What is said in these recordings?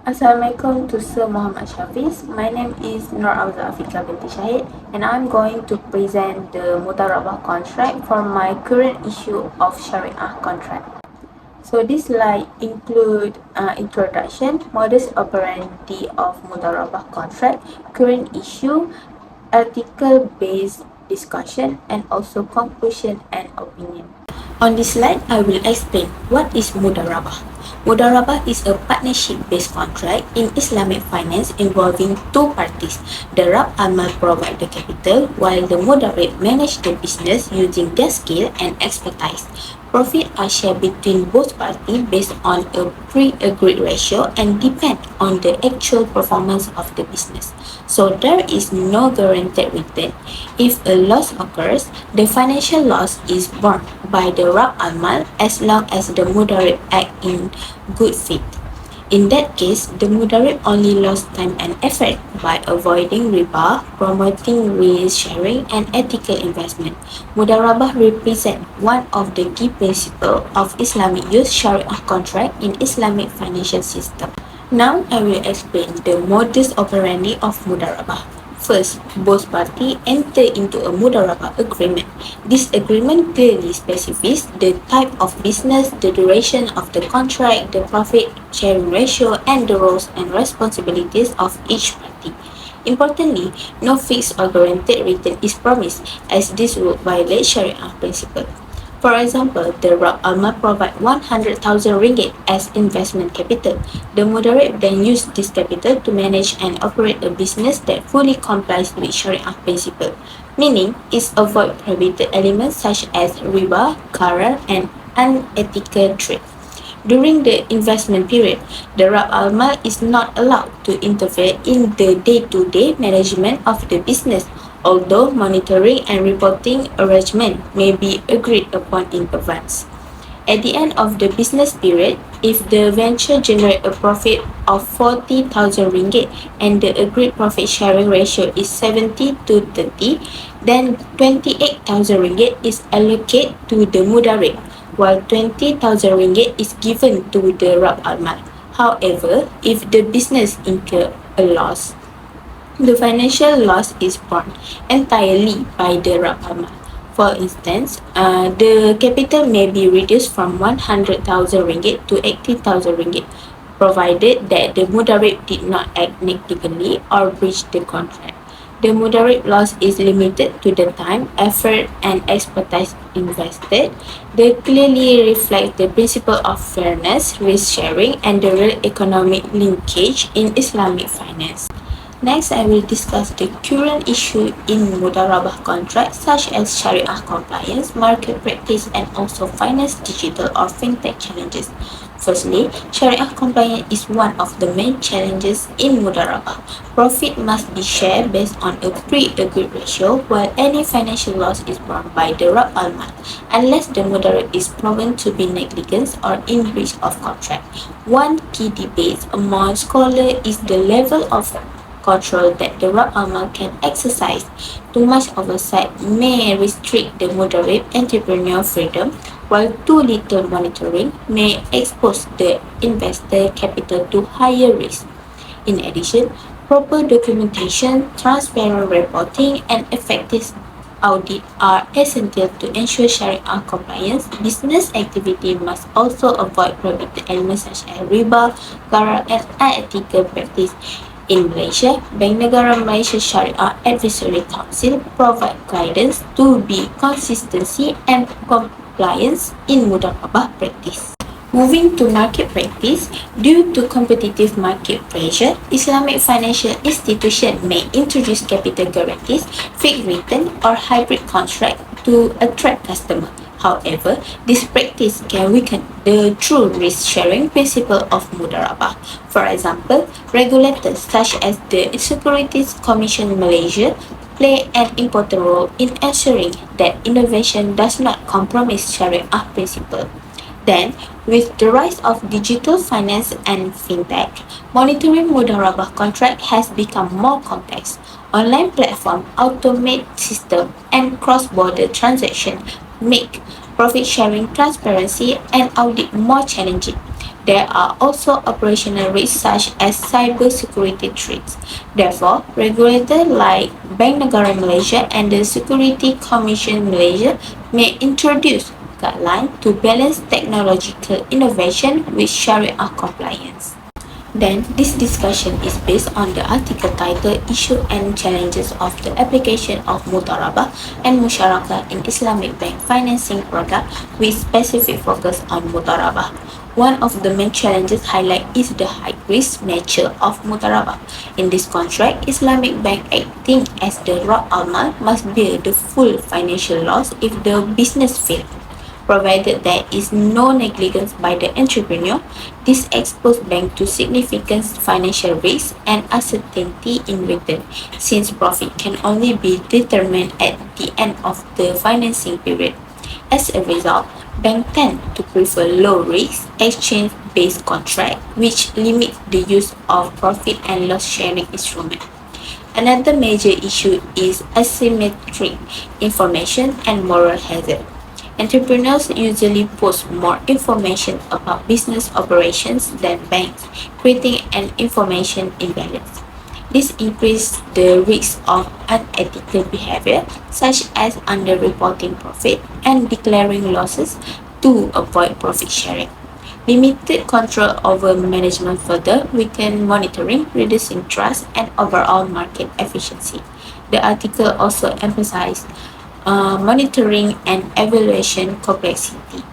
Assalamualaikum to Sir Muhammad Shafiz. My name is Nur Afika binti Shahid and I'm going to present the Mudarabah contract for my current issue of Shariah contract. So this slide include introduction, modus operandi of Mudarabah contract, current issue, article-based discussion, and also conclusion and opinion. On this slide, I will explain what is Mudarabah. Mudarabah is a partnership-based contract in Islamic finance involving two parties. The Rab Amal provide the capital while the Mudarib manage the business using their skill and expertise. Profit are shared between both parties based on a pre-agreed ratio and depend on the actual performance of the business. So there is no guaranteed return. If a loss occurs, the financial loss is borne by the Rab Amal as long as the Mudarib act in good faith. In that case, the Mudarib only lost time and effort by avoiding riba, promoting risk sharing, and ethical investment. Mudarabah represents one of the key principles of Islamic use Shariah contract in Islamic financial system. Now I will explain the modus operandi of Mudarabah. First, both parties enter into a Mudarabah agreement. This agreement clearly specifies the type of business, the duration of the contract, the profit sharing ratio, and the roles and responsibilities of each party. Importantly, no fixed or guaranteed return is promised, as this would violate Sharia principle. For example, the Rab Alma provide 100,000 ringgit as investment capital. The Mudarib then use this capital to manage and operate a business that fully complies with Sharia principle, meaning it avoid prohibited elements such as riba, qarar, and unethical trade. During the investment period, the Rab Almal is not allowed to interfere in the day-to-day management of the business, although monitoring and reporting arrangement may be agreed upon in advance. At the end of the business period, if the venture generates a profit of 40,000 ringgit and the agreed profit sharing ratio is 70 to 30, then 28,000 ringgit is allocated to the Mudarib, while 20,000 ringgit is given to the Rab Almal. However, if the business incur a loss, the financial loss is borne entirely by the Rab Amal. For instance, the capital may be reduced from 100,000 ringgit to 80,000 ringgit, provided that the Mudarib did not act negligently or breach the contract. The Mudarib loss is limited to the time, effort, and expertise invested. They clearly reflect the principle of fairness, risk sharing, and the real economic linkage in Islamic finance. Next, I will discuss the current issue in Mudarabah contracts such as Shariah compliance, market practice, and also finance digital or fintech challenges. Firstly, Shariah compliance is one of the main challenges in Mudarabah. Profit must be shared based on a pre-agreed ratio, while any financial loss is borne by the Rab Almal, unless the Mudarib is proven to be negligent or in breach of contract. One key debate among scholars is the level of control that the Rab Amal can exercise. Too much oversight may restrict the Mudarib entrepreneur freedom, while too little monitoring may expose the investor capital to higher risk. In addition, proper documentation, transparent reporting, and effective audit are essential to ensure Sharia compliance. Business activity must also avoid prohibited elements such as riba, qarar, and unethical practice. In Malaysia, Bank Negara Malaysia Sharia Advisory Council provide guidance to be consistency and compliance in Mudarabah practice. Moving to market practice, due to competitive market pressure, Islamic financial institutions may introduce capital guarantees, fixed return, or hybrid contract to attract customers. However, this practice can weaken the true risk-sharing principle of Mudarabah. For example, regulators such as the Securities Commission Malaysia play an important role in ensuring that innovation does not compromise Sharia principle. Then, with the rise of digital finance and fintech, monitoring Mudarabah contract has become more complex. Online platform, automate system, and cross-border transaction make profit sharing, transparency, and audit more challenging. There are also operational risks such as cybersecurity threats. Therefore, regulators like Bank Negara Malaysia and the Security Commission Malaysia may introduce guidelines to balance technological innovation with Sharia compliance. Then, this discussion is based on the article titled Issue and Challenges of the Application of Mudarabah and Musyarakah in Islamic Bank Financing Product with specific focus on Mudarabah. One of the main challenges highlighted is the high-risk nature of Mudarabah. In this contract, Islamic Bank acting as the Rock Almal must bear the full financial loss if the business fails. Provided there is no negligence by the entrepreneur, this exposes bank to significant financial risk and uncertainty in return, since profit can only be determined at the end of the financing period. As a result, banks tend to prefer low-risk, exchange-based contracts, which limit the use of profit and loss-sharing instruments. Another major issue is asymmetric information and moral hazard. Entrepreneurs usually post more information about business operations than banks, creating an information imbalance. This increases the risk of unethical behavior, such as underreporting profit and declaring losses to avoid profit sharing. Limited control over management further weaken monitoring, reducing trust and overall market efficiency. The article also emphasized monitoring and evaluation complexity.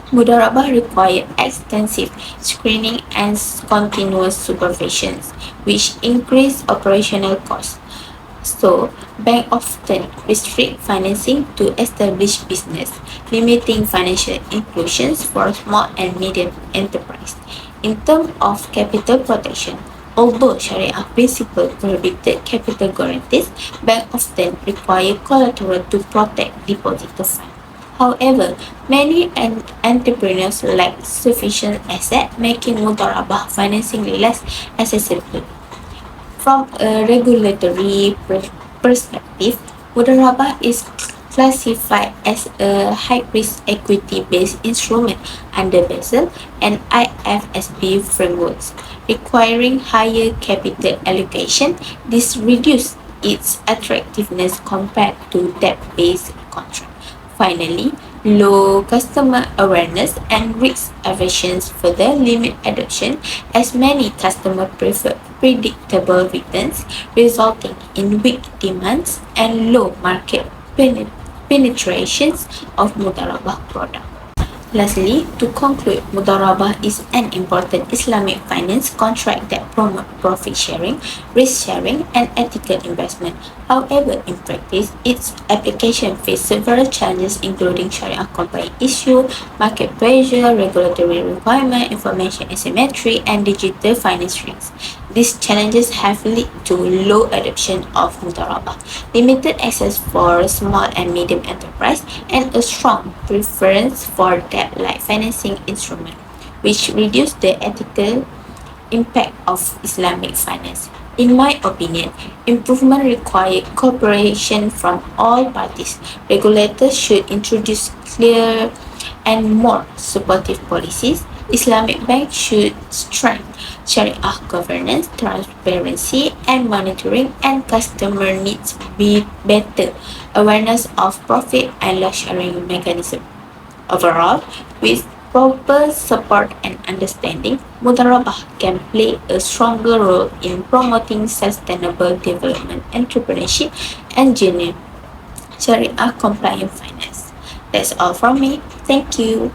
Mudarabah require extensive screening and continuous supervision, which increase operational costs. So, banks often restrict financing to established business, limiting financial inclusions for small and medium enterprises. In terms of capital protection, although Shariah principle prohibited capital guarantees, banks often require collateral to protect depositor funds. However, many entrepreneurs lack sufficient assets, making Mudarabah financing less accessible. From a regulatory perspective, Mudarabah is classified as a high-risk equity-based instrument under Basel and IFSB frameworks, requiring higher capital allocation. This reduces its attractiveness compared to debt-based contracts. Finally, low customer awareness and risk aversions further limit adoption as many customers prefer predictable returns, resulting in weak demands and low market penetrations of Mudarabah products. Lastly, to conclude, Mudarabah is an important Islamic finance contract that promotes profit sharing, risk sharing, and ethical investment. However, in practice, its application faces several challenges including Sharia compliance issue, market pressure, regulatory requirement, information asymmetry, and digital finance risks. These challenges have led to low adoption of Mudarabah, limited access for small and medium enterprise, and a strong preference for debt-like financing instruments, which reduce the ethical impact of Islamic finance. In my opinion, improvement requires cooperation from all parties. Regulators should introduce clear and more supportive policies. Islamic banks should strengthen Sharia governance, transparency, and monitoring, and customer needs be better awareness of profit and loss sharing mechanism. Overall, with proper support and understanding, Mudarabah can play a stronger role in promoting sustainable development, entrepreneurship, and genuine Sharia compliant finance. That's all from me. Thank you.